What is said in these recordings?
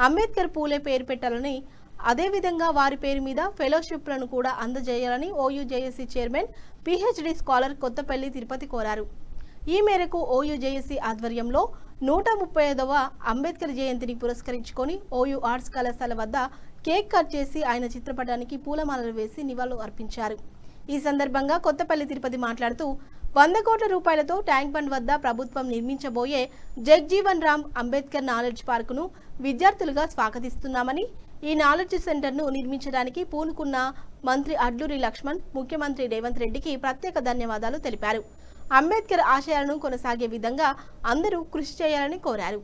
అంబేద్కర్ పూలే పేరు పెట్టాలని, అదేవిధంగా వారి పేరు మీద ఫెలోషిప్లను కూడా అందజేయాలని OUJAC chairman PhD scholar Kothapalli Tirupati కోరారు. ఈ మేరకు ఓయూజేఏసీ ఆధ్వర్యంలో 135వ అంబేద్కర్ జయంతిని పురస్కరించుకొని ఓయూ ఆర్ట్స్ కళాశాల వద్ద కేక్ కట్ చేసి ఆయన చిత్రపటానికి పూలమాలలు వేసి నివాళులు అర్పించారు. ఈ సందర్భంగా కొత్తపల్లి తిరుపతి మాట్లాడుతూ 100 కోట్ల రూపాయలతో ట్యాంక్ బండ్ వద్ద ప్రభుత్వం నిర్మించబోయే జగ్జీవన్ రామ్ అంబేద్కర్ నాలెడ్జ్ పార్కును విద్యార్థులుగా స్వాగతిస్తున్నామని, ఈ నాలెడ్జ్ సెంటర్ను నిర్మించడానికి పూనుకున్న మంత్రి అడ్లూరి లక్ష్మణ్, ముఖ్యమంత్రి రేవంత్ రెడ్డికి ప్రత్యేక ధన్యవాదాలు తెలిపారు. అంబేద్కర్ ఆశయాలను కొనసాగే విధంగా అందరూ కృషి చేయాలని కోరారు.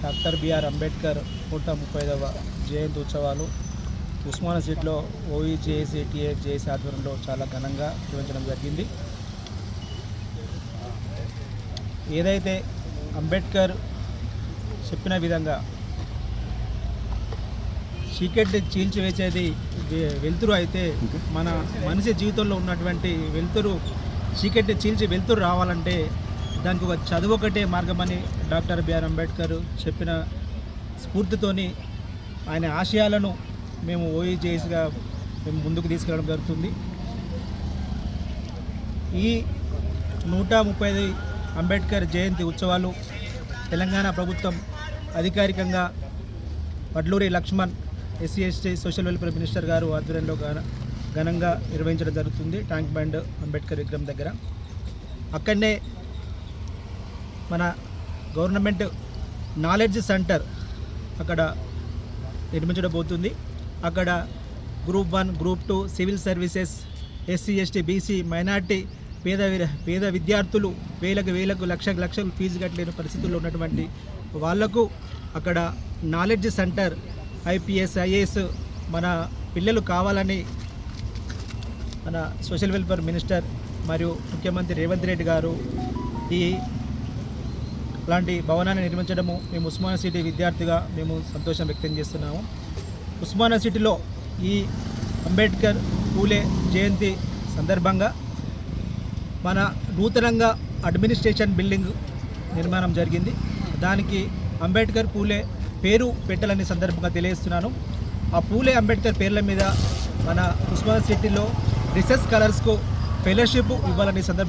డాక్టర్ బిఆర్ అంబేద్కర్ 135వ జయంతి ఉత్సవాలు ఉస్మానియాలో ఓయూజేఏసీ టీఏజేఏసీ ఆధ్వర్యంలో చాలా ఘనంగా నిర్వహించడం జరిగింది. ఏదైతే అంబేద్కర్ చెప్పిన విధంగా చీకటి చీల్చివేసేది వెలుతురు అయితే, మన మనిషి జీవితంలో ఉన్నటువంటి వెలుతురు చీకటి చీల్చి వెలుతురు రావాలంటే దానికి ఒక చదువు ఒకటే మార్గమని డాక్టర్ బిఆర్ అంబేద్కర్ చెప్పిన స్ఫూర్తితోని ఆయన ఆశయాలను మేము ఓయూజేఏసీగా మేము ముందుకు తీసుకెళ్ళడం జరుగుతుంది. ఈ 135 అంబేద్కర్ జయంతి ఉత్సవాలు తెలంగాణ ప్రభుత్వం అధికారికంగా Adluri Laxman SC ST social welfare minister garu ఆధ్వర్యంలో ఘనంగా నిర్వహించడం జరుగుతుంది. ట్యాంక్ బండ్ అంబేద్కర్ విగ్రహం దగ్గర అక్కడనే మన గవర్నమెంట్ నాలెడ్జ్ సెంటర్ అక్కడ నిర్మించబోతుంది. అక్కడ group 1, group 2 civil services, SC ST BC minority పేద విద్యార్థులు వేలకు లక్షలు ఫీజు కట్టలేని పరిస్థితుల్లో ఉన్నటువంటి వాళ్లకు అక్కడ నాలెడ్జ్ సెంటర్, ఐపీఎస్ ఐఏఎస్ మన పిల్లలు కావాలని మన సోషల్ వెల్ఫేర్ మినిస్టర్ మరియు ముఖ్యమంత్రి రేవంత్ రెడ్డి గారు ఇలాంటి భవనాన్ని నిర్మించడము మేము ఉస్మానియా సిటీ విద్యార్థిగా మేము సంతోషం వ్యక్తం చేస్తున్నాము. ఉస్మానియా సిటీలో ఈ అంబేద్కర్ పూలే జయంతి సందర్భంగా మన నూతనంగా అడ్మినిస్ట్రేషన్ బిల్డింగ్ నిర్మాణం జరిగింది. దానికి అంబేద్కర్ పూలే పేరు పెట్టాలని సందర్భంగా తెలియజేస్తున్నాను. ఆ పూలే అంబేద్కర్ పేర్ల మీద మన ఉస్మానియా సిటీలో రీసెర్చ్ స్కాలర్స్కు ఫెలోషిప్ ఇవ్వాలని సందర్భంగా